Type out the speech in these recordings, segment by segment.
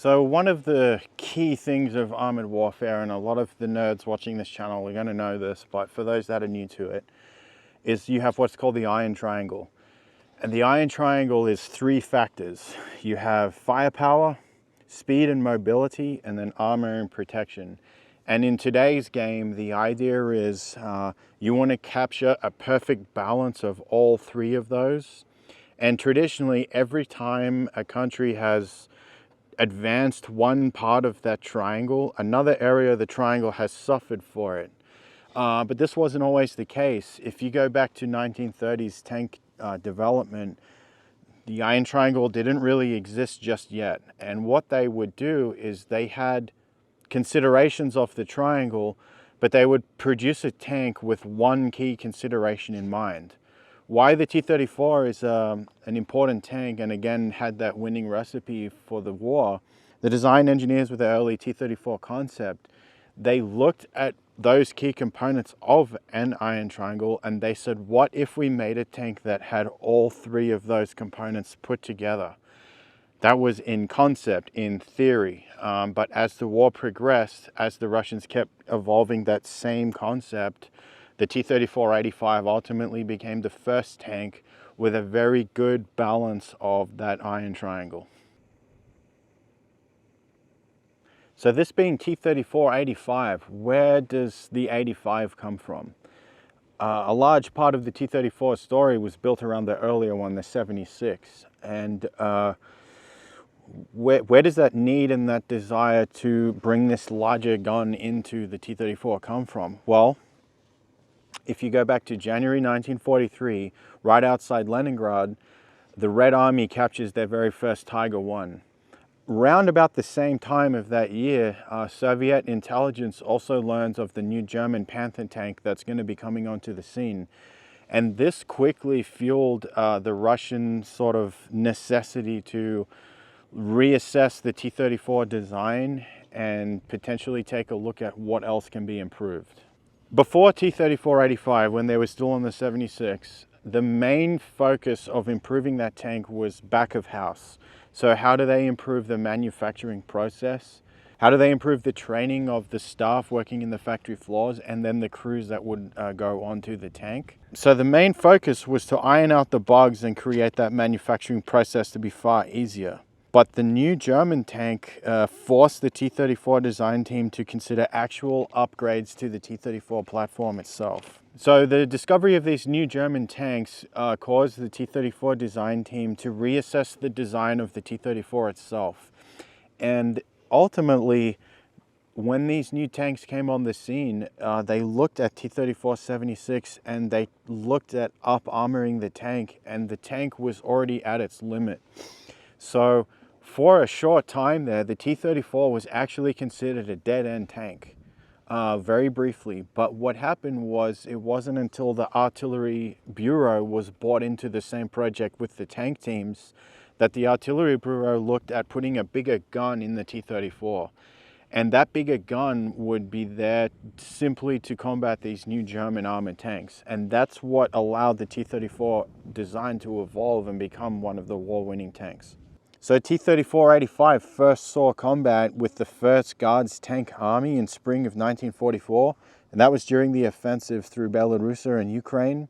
So one of the key things of armored warfare, and a lot of the nerds watching this channel are going to know this, but for those that are new to it, is you have what's called the iron triangle. And the iron triangle is three factors. You have firepower, speed and mobility, and then armor and protection. And in today's game, the idea is you want to capture a perfect balance of all three of those. And traditionally, every time a country has advanced one part of that triangle, another area of the triangle has suffered for it. But this wasn't always the case. If you go back to 1930s tank development, the iron triangle didn't really exist just yet. And what they would do is they had considerations of the triangle, but they would produce a tank with one key consideration in mind. Why the T34 is an important tank, and again had that winning recipe for the war, the design engineers with the early T34 concept, they looked at those key components of an iron triangle and they said, what if we made a tank that had all three of those components put together? That was in concept, in theory, but as the war progressed, as the Russians kept evolving that same concept, the T34-85 ultimately became the first tank with a very good balance of that iron triangle. So this being T34-85, where does the 85 come from? A large part of the T34 story was built around the earlier one, the 76. And where does that need and that desire to bring this larger gun into the T34 come from? Well, if you go back to January 1943, right outside Leningrad, the Red Army captures their very first Tiger I. Round about the same time of that year, Soviet intelligence also learns of the new German Panzer tank that's going to be coming onto the scene. And this quickly fueled the Russian sort of necessity to reassess the T-34 design and potentially take a look at what else can be improved. Before T-34-85, when they were still on the 76, the main focus of improving that tank was back of house. So how do they improve the manufacturing process? How do they improve the training of the staff working in the factory floors and then the crews that would go onto the tank? So the main focus was to iron out the bugs and create that manufacturing process to be far easier. But the new German tank forced the T-34 design team to consider actual upgrades to the T-34 platform itself. So the discovery of these new German tanks caused the T-34 design team to reassess the design of the T-34 itself. And ultimately, when these new tanks came on the scene, they looked at T-34-76 and they looked at up-armoring the tank, and the tank was already at its limit. So for a short time there, the T-34 was actually considered a dead-end tank, very briefly. But what happened was, it wasn't until the Artillery Bureau was brought into the same project with the tank teams that the Artillery Bureau looked at putting a bigger gun in the T-34. And that bigger gun would be there simply to combat these new German armored tanks. And that's what allowed the T-34 design to evolve and become one of the war-winning tanks. So T-34-85 first saw combat with the 1st Guards Tank Army in spring of 1944, and that was during the offensive through Belarus and Ukraine.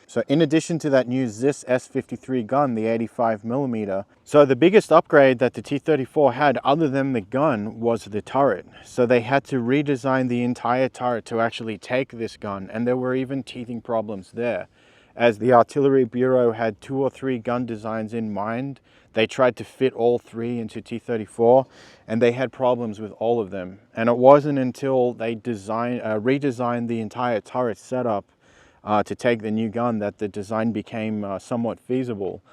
So in addition to that new ZIS S-53 gun, the 85mm, so the biggest upgrade that the T-34 had other than the gun was the turret. So they had to redesign the entire turret to actually take this gun, and there were even teething problems there. As the Artillery Bureau had 2 or 3 gun designs in mind, they tried to fit all 3 into T-34, and they had problems with all of them. And it wasn't until they redesigned the entire turret setup to take the new gun that the design became somewhat feasible.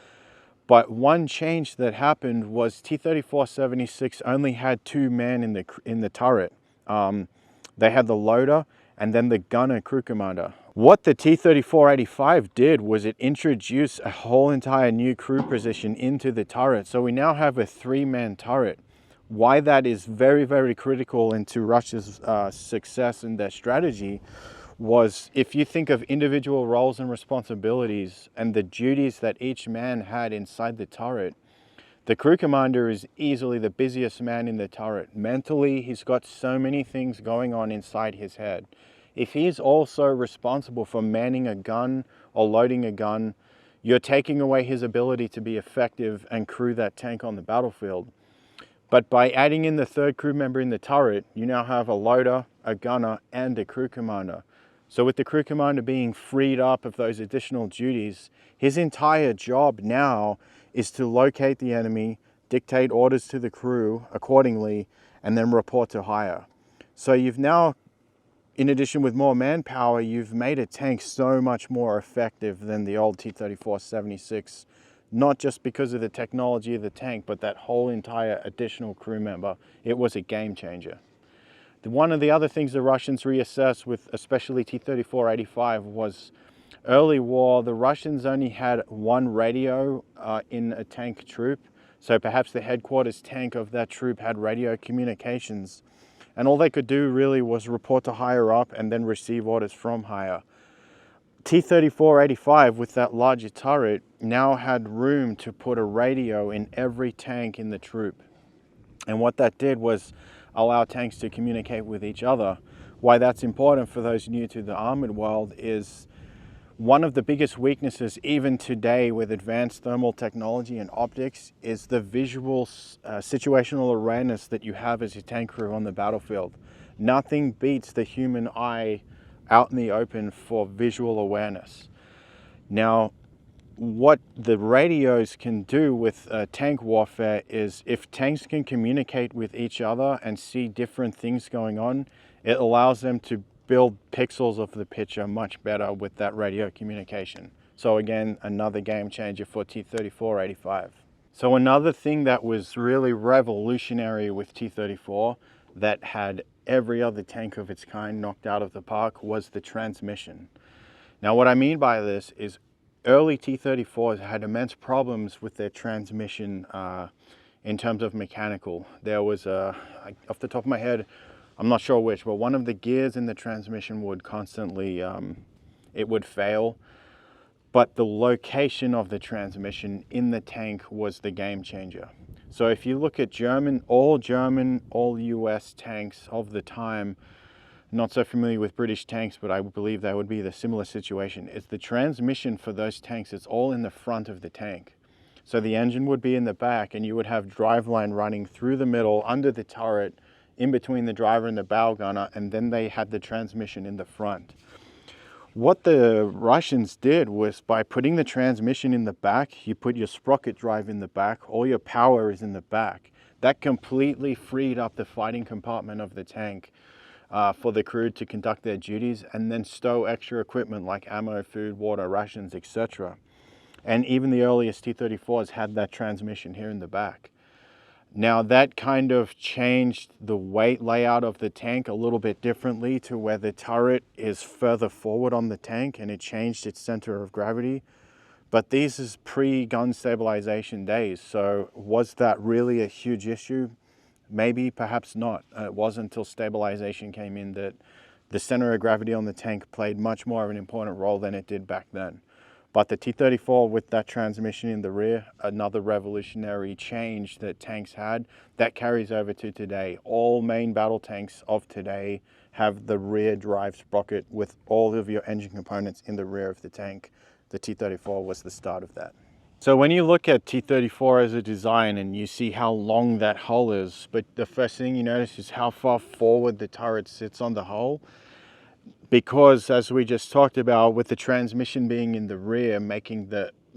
But one change that happened was T-34-76 only had 2 men in the turret. They had the loader and then the gunner crew commander. What the T-34-85 did was it introduced a whole entire new crew position into the turret. So we now have a 3-man turret. Why that is very, very critical into Russia's success in their strategy was, if you think of individual roles and responsibilities and the duties that each man had inside the turret, The crew commander is easily the busiest man in the turret. Mentally, he's got so many things going on inside his head. If he's also responsible for manning a gun or loading a gun, you're taking away his ability to be effective and crew that tank on the battlefield. But by adding in the third crew member in the turret, you now have a loader, a gunner, and a crew commander. So with the crew commander being freed up of those additional duties, his entire job now is to locate the enemy, dictate orders to the crew accordingly, and then report to higher. So you've now, in addition with more manpower, you've made a tank so much more effective than the old T34-76, not just because of the technology of the tank, but that whole entire additional crew member. It was a game changer. One of the other things the Russians reassessed with especially T34-85 was early war, the Russians only had one radio in a tank troop. So perhaps the headquarters tank of that troop had radio communications. And all they could do really was report to higher up and then receive orders from higher. T34-85 with that larger turret now had room to put a radio in every tank in the troop. And what that did was allow tanks to communicate with each other. Why that's important for those new to the armored world is one of the biggest weaknesses even today with advanced thermal technology and optics is the visual situational awareness that you have as a tank crew on the battlefield. Nothing beats the human eye out in the open for visual awareness. Now, what the radios can do with tank warfare is if tanks can communicate with each other and see different things going on, it allows them to build pixels of the picture much better with that radio communication. So again, another game changer for T34-85. So another thing that was really revolutionary with T34 that had every other tank of its kind knocked out of the park was the transmission. Now what I mean by this is early T34s had immense problems with their transmission in terms of mechanical. There was, off the top of my head, I'm not sure which, but one of the gears in the transmission would constantly, it would fail. But the location of the transmission in the tank was the game changer. So if you look at all US tanks of the time, not so familiar with British tanks, but I believe that would be the similar situation. It's the transmission for those tanks, it's all in the front of the tank. So the engine would be in the back and you would have driveline running through the middle, under the turret, in between the driver and the bow gunner, and then they had the transmission in the front. What the Russians did was by putting the transmission in the back, you put your sprocket drive in the back, all your power is in the back. That completely freed up the fighting compartment of the tank for the crew to conduct their duties and then stow extra equipment like ammo, food, water, rations, etc. And even the earliest T-34s had that transmission here in the back. Now that kind of changed the weight layout of the tank a little bit differently to where the turret is further forward on the tank and it changed its center of gravity. But these is pre-gun stabilization days, so was that really a huge issue? Maybe, perhaps not. It wasn't until stabilization came in that the center of gravity on the tank played much more of an important role than it did back then. But the T-34 with that transmission in the rear, another revolutionary change that tanks had, that carries over to today. All main battle tanks of today have the rear drive sprocket with all of your engine components in the rear of the tank. The T-34 was the start of that. So when you look at T-34 as a design and you see how long that hull is, but the first thing you notice is how far forward the turret sits on the hull. Because as we just talked about, with the transmission being in the rear,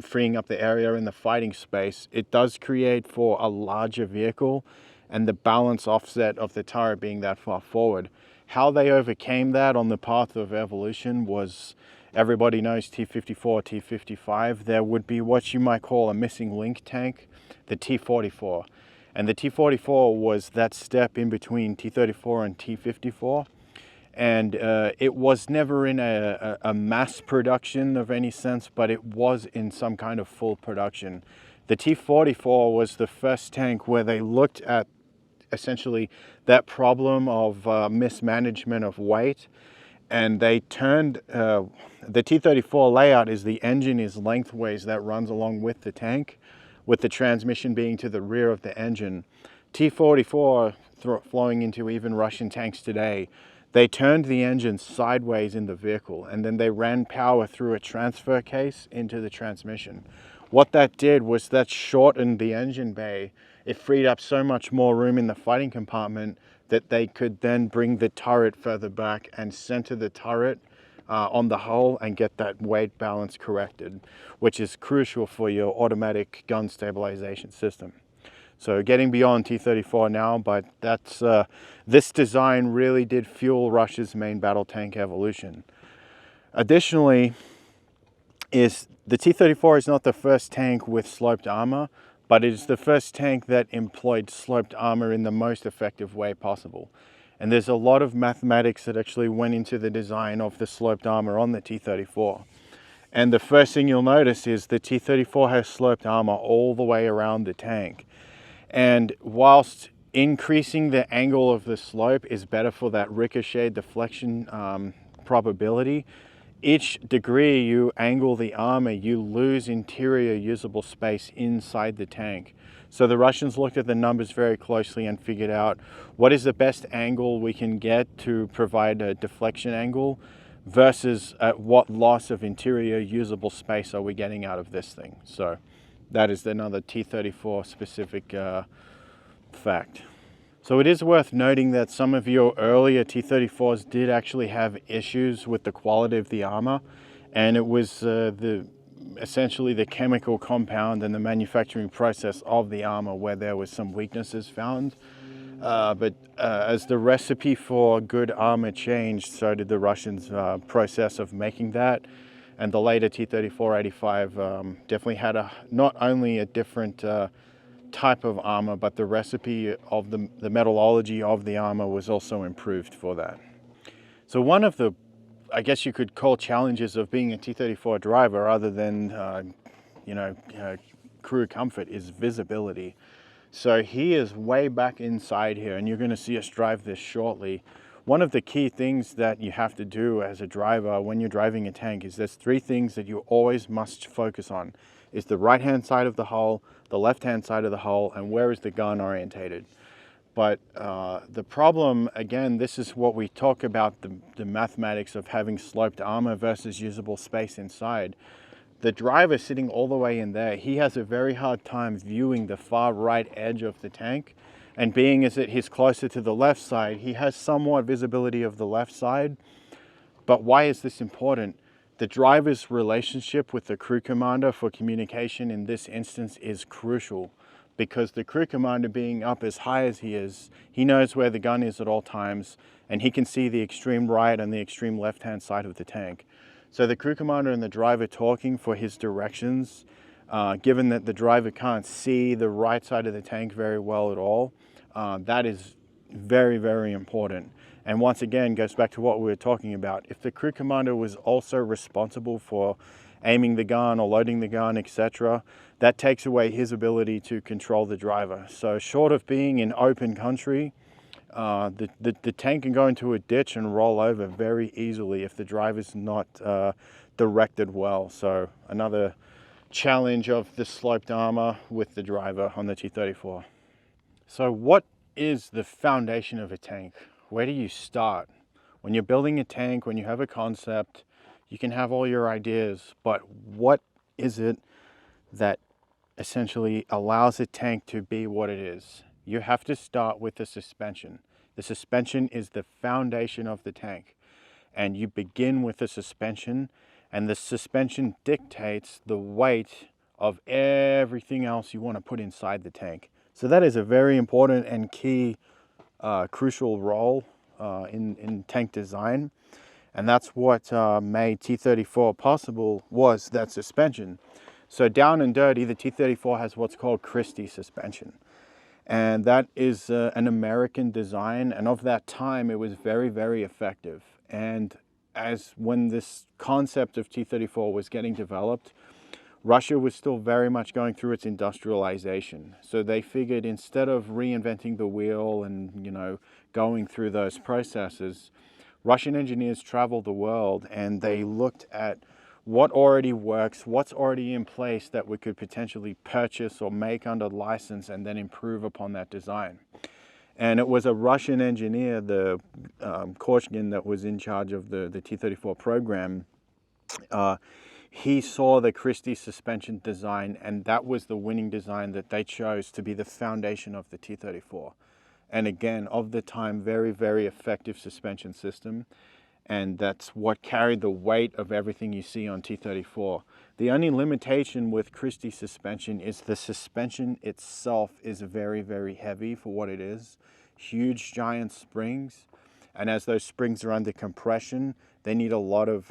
freeing up the area in the fighting space, it does create for a larger vehicle and the balance offset of the turret being that far forward. How they overcame that on the path of evolution was, everybody knows T-54, T-55, there would be what you might call a missing link tank, the T-44. And the T-44 was that step in between T-34 and T-54. And it was never in a mass production of any sense, but it was in some kind of full production. The T-44 was the first tank where they looked at essentially that problem of mismanagement of weight, and they turned, the T-34 layout is the engine is lengthways that runs along with the tank. with the transmission being to the rear of the engine. T-44 flowing into even Russian tanks today, they turned the engine sideways in the vehicle and then they ran power through a transfer case into the transmission. What that did was that shortened the engine bay. It freed up so much more room in the fighting compartment that they could then bring the turret further back and center the turret on the hull and get that weight balance corrected, which is crucial for your automatic gun stabilization system. So getting beyond T-34 now, but that's this design really did fuel Russia's main battle tank evolution. Additionally, the T-34 is not the first tank with sloped armor, but it is the first tank that employed sloped armor in the most effective way possible. And there's a lot of mathematics that actually went into the design of the sloped armor on the T-34. And the first thing you'll notice is the T-34 has sloped armor all the way around the tank. And whilst increasing the angle of the slope is better for that ricochet deflection probability, each degree you angle the armor, you lose interior usable space inside the tank. So the Russians looked at the numbers very closely and figured out what is the best angle we can get to provide a deflection angle versus at what loss of interior usable space are we getting out of this thing. So that is another T-34 specific fact. So it is worth noting that some of your earlier T-34s did actually have issues with the quality of the armor, and it was essentially the chemical compound and the manufacturing process of the armor where there was some weaknesses found. But as the recipe for good armor changed, so did the Russians' process of making that. And the later T34-85 definitely had not only a different type of armor, but the recipe of the metallurgy of the armor was also improved for that. So one of the, I guess you could call, challenges of being a T-34 driver, other than crew comfort, is visibility. So he is way back inside here, and you're going to see us drive this shortly. One of the key things that you have to do as a driver when you're driving a tank is there's three things that you always must focus on. Is the right-hand side of the hull, the left-hand side of the hull, and where is the gun orientated. But the problem, again, this is what we talk about, the mathematics of having sloped armor versus usable space inside. The driver sitting all the way in there, he has a very hard time viewing the far right edge of the tank. And being as that he's closer to the left side, he has somewhat visibility of the left side. But why is this important? The driver's relationship with the crew commander for communication in this instance is crucial, because the crew commander, being up as high as he is, he knows where the gun is at all times, and he can see the extreme right and the extreme left-hand side of the tank. So the crew commander and the driver talking for his directions, given that the driver can't see the right side of the tank very well at all, that is very, very important. And once again, goes back to what we were talking about. If the crew commander was also responsible for aiming the gun or loading the gun, etc., that takes away his ability to control the driver. So short of being in open country, the tank can go into a ditch and roll over very easily if the driver's not directed well. So another challenge of the sloped armor with the driver on the T-34. So what is the foundation of a tank? Where do you start? When you're building a tank, when you have a concept, you can have all your ideas, but what is it that essentially allows a tank to be what it is? You have to start with the suspension. The suspension is the foundation of the tank, and you begin with the suspension, and the suspension dictates the weight of everything else you want to put inside the tank. So that is a very important and key crucial role in tank design, and that's what made T-34 possible, was that suspension. So down and dirty, the T-34 has what's called Christie suspension, and that is an American design, and of that time it was very, very effective. And when this concept of T-34 was getting developed, Russia was still very much going through its industrialization. So they figured, instead of reinventing the wheel and, going through those processes, Russian engineers traveled the world and they looked at what already works, what's already in place that we could potentially purchase or make under license and then improve upon that design. And it was a Russian engineer, the Kursk, that was in charge of the T34 program. He saw the Christie suspension design, and that was the winning design that they chose to be the foundation of the T34. And again, of the time, very, very effective suspension system. And that's what carried the weight of everything you see on T34. The only limitation with Christie suspension is the suspension itself is very, very heavy for what it is. Huge, giant springs. And as those springs are under compression, they need a lot of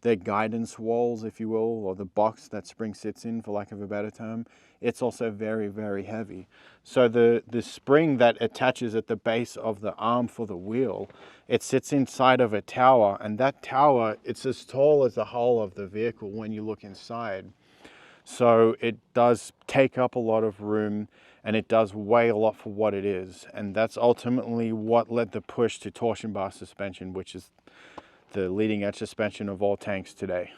their guidance walls, if you will, or the box that spring sits in, for lack of a better term. It's also very, very heavy. So the spring that attaches at the base of the arm for the wheel, it sits inside of a tower, and that tower, it's as tall as the hull of the vehicle when you look inside. So it does take up a lot of room, and it does weigh a lot for what it is. And that's ultimately what led the push to torsion bar suspension, which is the leading edge suspension of all tanks today.